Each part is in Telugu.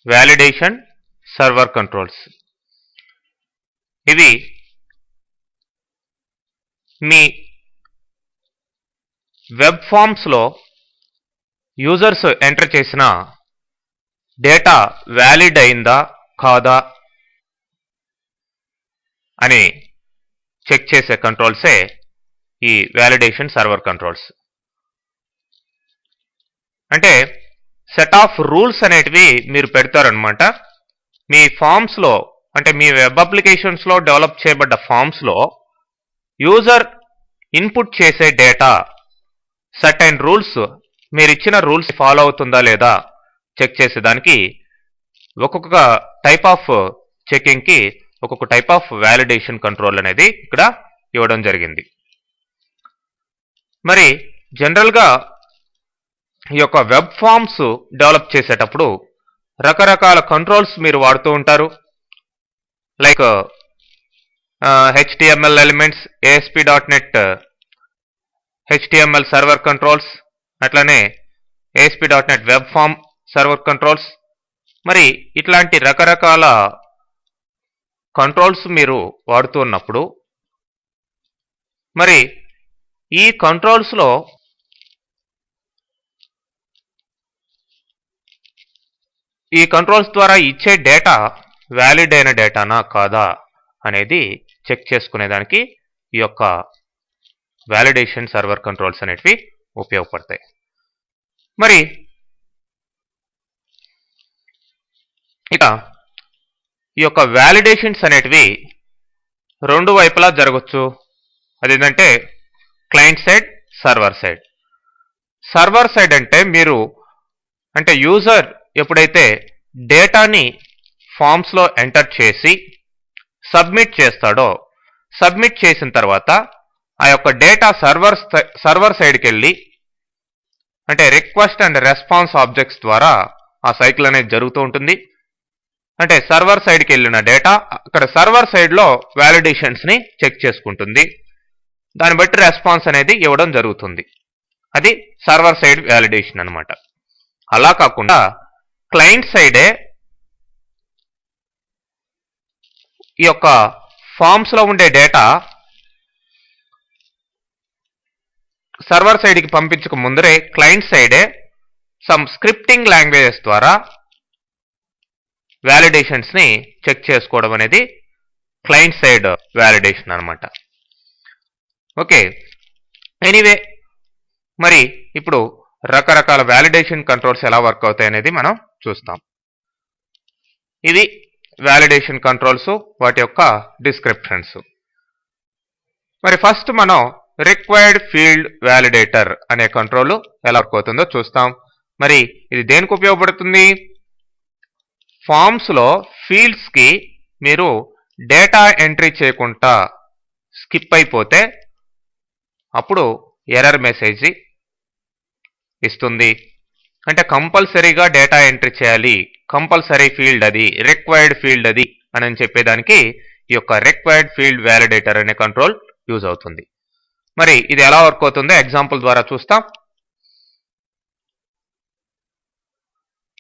Validation server controls. ఇవి మీ వెబ్ ఫామ్స్లో యూజర్స్ ఎంటర్ చేసిన డేటా వ్యాలిడ్ అయిందా కాదా అని చెక్ చేసే కంట్రోల్సే ఈ వ్యాలిడేషన్ సర్వర్ కంట్రోల్స్. అంటే సెట్ ఆఫ్ రూల్స్ అనేటివి మీరు పెడతారనమాట. మీ ఫామ్స్లో అంటే మీ వెబ్ అప్లికేషన్స్లో డెవలప్ చేయబడ్డ ఫామ్స్లో యూజర్ ఇన్పుట్ చేసే డేటా సర్టైన్ రూల్స్ మీరు ఇచ్చిన రూల్స్ ఫాలో అవుతుందా లేదా చెక్ చేసేదానికి ఒక్కొక్క టైప్ ఆఫ్ చెకింగ్కి ఒక్కొక్క టైప్ ఆఫ్ వ్యాలిడేషన్ కంట్రోల్ అనేది ఇక్కడ ఇవ్వడం జరిగింది. మరి జనరల్గా ఈ యొక్క వెబ్ ఫామ్స్ డెవలప్ చేసేటప్పుడు రకరకాల కంట్రోల్స్ మీరు వాడుతూ ఉంటారు. Like HTML elements, ASP.NET HTML server controls, అట్లానే ASP.NET web form server controls. మరి ఇట్లాంటి రకరకాల కంట్రోల్స్ మీరు వాడుతూ ఉన్నప్పుడు మరి ఈ కంట్రోల్స్లో ఈ కంట్రోల్స్ ద్వారా ఇచ్చే డేటా వ్యాలిడ్ అయిన డేటానా కాదా అనేది చెక్ చేసుకునేదానికి ఈ యొక్క వ్యాలిడేషన్ సర్వర్ కంట్రోల్స్ అనేటివి ఉపయోగపడతాయి. మరి ఇక ఈ యొక్క వ్యాలిడేషన్స్ అనేటివి రెండు వైపులా జరగచ్చు. అదేంటంటే client side, server side. Server side అంటే యూజర్ ఎప్పుడైతే డేటాని ఫామ్స్లో ఎంటర్ చేసి సబ్మిట్ చేస్తాడో, సబ్మిట్ చేసిన తర్వాత ఆ యొక్క డేటా సర్వర్ సైడ్కి వెళ్ళి అంటే రిక్వెస్ట్ అండ్ రెస్పాన్స్ ఆబ్జెక్ట్స్ ద్వారా ఆ సైకిల్ అనేది జరుగుతూ ఉంటుంది. అంటే సర్వర్ సైడ్కి వెళ్ళిన డేటా అక్కడ సర్వర్ సైడ్లో వ్యాలిడేషన్స్ని చెక్ చేసుకుంటుంది. దాన్ని బట్టి రెస్పాన్స్ అనేది ఇవ్వడం జరుగుతుంది. అది సర్వర్ సైడ్ వ్యాలిడేషన్ అనమాట. అలా కాకుండా క్లయింట్ సైడే ఈ యొక్క ఫామ్స్లో ఉండే డేటా సర్వర్ సైడ్కి పంపించక ముందరే క్లయింట్ సైడే సమ్ స్క్రిప్టింగ్ లాంగ్వేజెస్ ద్వారా వ్యాలిడేషన్స్ని చెక్ చేసుకోవడం అనేది క్లయింట్ సైడ్ వ్యాలిడేషన్ అనమాట. ఓకే, ఎనీవే మరి ఇప్పుడు రకరకాల వ్యాలిడేషన్ కంట్రోల్స్ ఎలా వర్క్ అవుతాయి అనేది మనం చూస్తాం. ఇది వ్యాలిడేషన్ కంట్రోల్స్, వాటి యొక్క డిస్క్రిప్షన్స్. మరి ఫస్ట్ మనం రిక్వైర్డ్ ఫీల్డ్ వ్యాలిడేటర్ అనే కంట్రోల్ ఎలా వర్క్ అవుతుందో చూస్తాం. మరి ఇది దేనికి ఉపయోగపడుతుంది? ఫామ్స్లో ఫీల్డ్స్కి మీరు డేటా ఎంట్రీ చేయకుండా స్కిప్ అయిపోతే అప్పుడు ఎర్రర్ మెసేజ్ ఇస్తుంది. అంటే కంపల్సరీగా డేటా ఎంట్రీ చేయాలి, కంపల్సరీ ఫీల్డ్ అది, రిక్వైర్డ్ ఫీల్డ్ అది అని చెప్పేదానికి ఈ యొక్క రిక్వైర్డ్ ఫీల్డ్ వ్యాలిడేటర్ అనే కంట్రోల్ యూజ్ అవుతుంది. మరి ఇది ఎలా వర్క్ అవుతుందో ఎగ్జాంపుల్ ద్వారా చూస్తాం.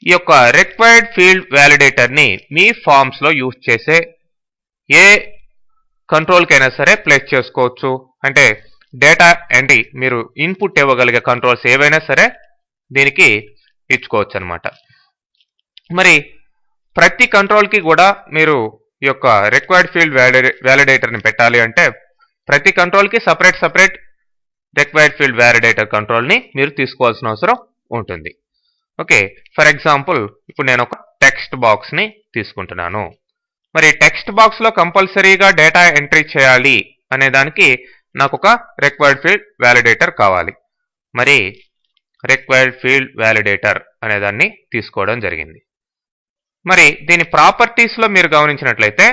ఈ యొక్క రిక్వైర్డ్ ఫీల్డ్ వ్యాలిడేటర్ని మీ ఫామ్స్లో యూజ్ చేసే ఏ కంట్రోల్కైనా సరే ప్లేస్ చేసుకోవచ్చు. అంటే డేటా ఎంట్రీ మీరు ఇన్పుట్ ఇవ్వగలిగే కంట్రోల్స్ ఏవైనా సరే దీనికి ఇచ్చుకోవచ్చు అనమాట. మరి ప్రతి కంట్రోల్కి కూడా మీరు ఈ యొక్క రిక్వైర్డ్ ఫీల్డ్ వ్యాలిడేటర్ని పెట్టాలి అంటే ప్రతి కంట్రోల్కి సపరేట్ రిక్వైర్డ్ ఫీల్డ్ వ్యాలిడేటర్ కంట్రోల్ని మీరు తీసుకోవాల్సిన అవసరం ఉంటుంది. ఓకే, ఫర్ ఎగ్జాంపుల్ ఇప్పుడు నేను ఒక టెక్స్ట్ బాక్స్ని తీసుకుంటున్నాను. మరి టెక్స్ట్ బాక్స్లో కంపల్సరీగా డేటా ఎంట్రీ చేయాలి అనే దానికి నాకు ఒక రిక్వైర్డ్ ఫీల్డ్ వ్యాలిడేటర్ కావాలి. మరి రిక్వైర్డ్ ఫీల్డ్ వ్యాలిడేటర్ అనే దాన్ని తీసుకోవడం జరిగింది. మరి దీని ప్రాపర్టీస్లో మీరు గమనించినట్లయితే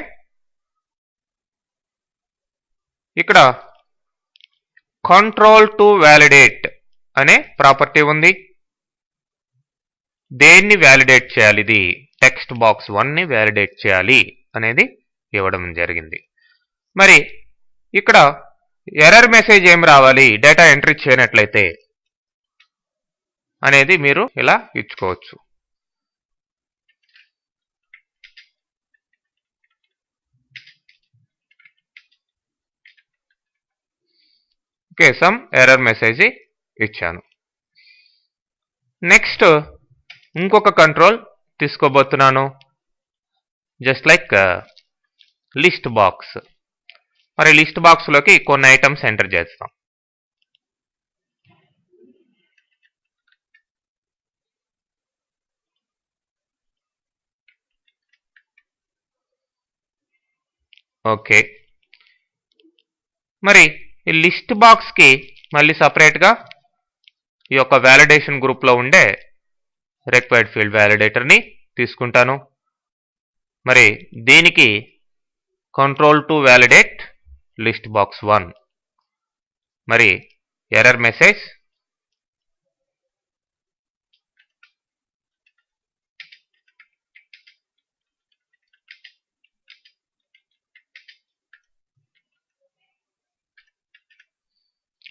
ఇక్కడ కంట్రోల్ టు వ్యాలిడేట్ అనే ప్రాపర్టీ ఉంది. దేన్ని వ్యాలిడేట్ చేయాలి? ఇది టెక్స్ట్ బాక్స్ 1ని వ్యాలిడేట్ చేయాలి అనేది ఇవ్వడం జరిగింది. మరి ఇక్కడ ఎర్రర్ మెసేజ్ ఏం రావాలి డేటా ఎంట్రీ చేయనట్లయితే అనేది మీరు ఇలా ఇచ్చుకోవచ్చు. ఓకే, సమ్ ఎర్రర్ మెసేజ్ ఇచ్చాను. నెక్స్ట్ ఇంకొక కంట్రోల్ తీసుకోబోతున్నాను, జస్ట్ లైక్ లిస్ట్ బాక్స్. మరి లిస్ట్ బాక్స్లోకి కొన్ని ఐటమ్స్ ఎంటర్ చేస్తాం. ఓకే, మరి ఈ లిస్ట్ బాక్స్కి మళ్ళీ సపరేట్గా ఈ యొక్క వ్యాలిడేషన్ గ్రూప్లో ఉండే రిక్వైర్డ్ ఫీల్డ్ వ్యాలిడేటర్ని తీసుకుంటాను. మరి దీనికి control to validate list box 1. మరి ఎర్రర్ మెసేజ్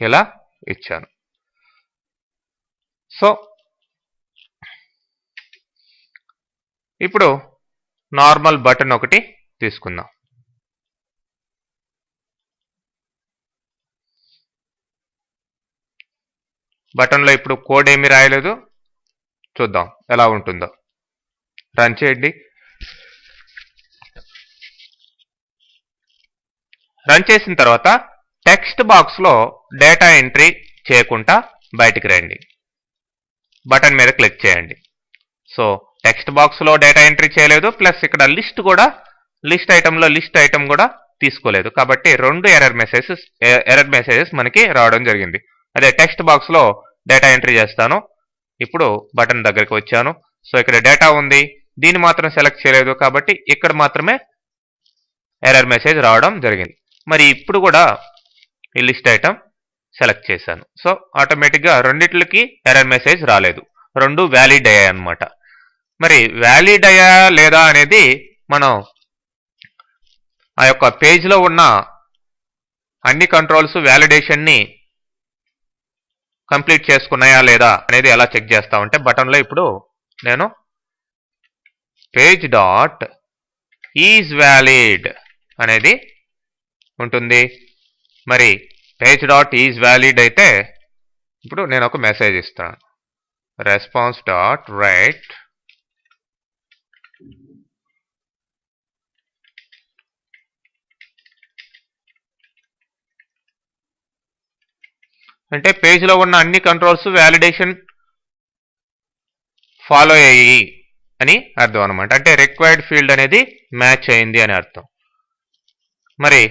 ఇలా ఇచ్చాను. సో ఇప్పుడు నార్మల్ బటన్ ఒకటి తీసుకుందాం. బటన్లో ఇప్పుడు కోడ్ ఏమీ రాయలేదు, చూద్దాం ఎలా ఉంటుందో. రన్ చేయండి. రన్ చేసిన తర్వాత టెక్స్ట్ బాక్స్లో డేటా ఎంట్రీ చేయకుండా బయటికి రండి. బటన్ మీద క్లిక్ చేయండి. సో టెక్స్ట్ బాక్స్లో డేటా ఎంట్రీ చేయలేదు, ప్లస్ ఇక్కడ లిస్ట్ ఐటమ్ కూడా తీసుకోలేదు. కాబట్టి 2 ఎర్రర్ మెసేజెస్ మనకి రావడం జరిగింది. అదే టెక్స్ట్ బాక్స్లో డేటా ఎంట్రీ చేస్తాను. ఇప్పుడు బటన్ దగ్గరికి వచ్చాను. సో ఇక్కడ డేటా ఉంది, దీన్ని మాత్రం సెలెక్ట్ చేయలేదు, కాబట్టి ఇక్కడ మాత్రమే ఎర్రర్ మెసేజ్ రావడం జరిగింది. మరి ఇప్పుడు కూడా ఈ లిస్ట్ ఐటమ్ సెలెక్ట్ చేశాను. సో ఆటోమేటిక్గా రెండిట్లకి ఎర్రర్ మెసేజ్ రాలేదు, 2 వ్యాలిడ్ అయ్యాయి అన్నమాట. మరి వ్యాలిడ్ అయ్యా లేదా అనేది మనం ఆ యొక్క పేజ్లో ఉన్న అన్ని కంట్రోల్స్ వ్యాలిడేషన్ని కంప్లీట్ చేసుకున్నాయా లేదా అనేది ఎలా చెక్ చేస్తామంటే, బటన్లో ఇప్పుడు నేను పేజ్ డాట్ ఈజ్ వ్యాలిడ్ అనేది ఉంటుంది. మరి పేజ్ డాట్ ఈజ్ వ్యాలిడ్ అయితే ఇప్పుడు నేను ఒక మెసేజ్ ఇస్తాను, రెస్పాన్స్ డాట్ రైట్ అంటే పేజ్లో ఉన్న అన్ని కంట్రోల్స్ వ్యాలిడేషన్ ఫాలో అయ్యి అని అర్థం అనమాట. అంటే రిక్వైర్డ్ ఫీల్డ్ అనేది మ్యాచ్ అయింది అని అర్థం. మరి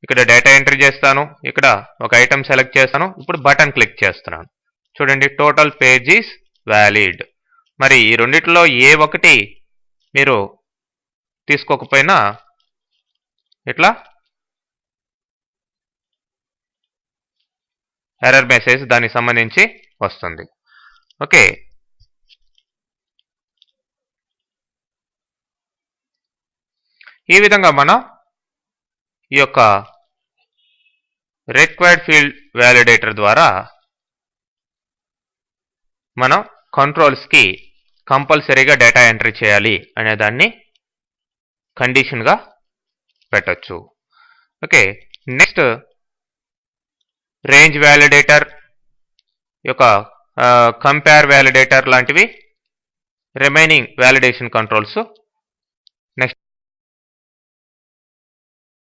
ఇక్కడ డేటా ఎంట్రీ చేస్తాను, ఇక్కడ ఒక ఐటమ్ సెలెక్ట్ చేస్తాను, ఇప్పుడు బటన్ క్లిక్ చేస్తున్నాను. చూడండి, టోటల్ పేజ్ ఈజ్ వ్యాలిడ్. మరి ఈ రెండిట్లో ఏ ఒకటి మీరు తీసుకోకపోయినా ఇట్లా ఎర్రర్ మెసేజ్ దానికి సంబంధించి వస్తుంది. ఓకే, ఈ విధంగా మనం ఈ యొక్క రిక్వైర్డ్ ఫీల్డ్ వ్యాలిడేటర్ ద్వారా మనం కంట్రోల్స్కి కంపల్సరీగా డేటా ఎంట్రీ చేయాలి అనే దాన్ని కండిషన్గా పెట్టచ్చు. ఓకే, నెక్స్ట్ రేంజ్ వ్యాలిడేటర్, యొక్క కంపేర్ వ్యాలిడేటర్ లాంటివి రిమైనింగ్ వ్యాలిడేషన్ కంట్రోల్స్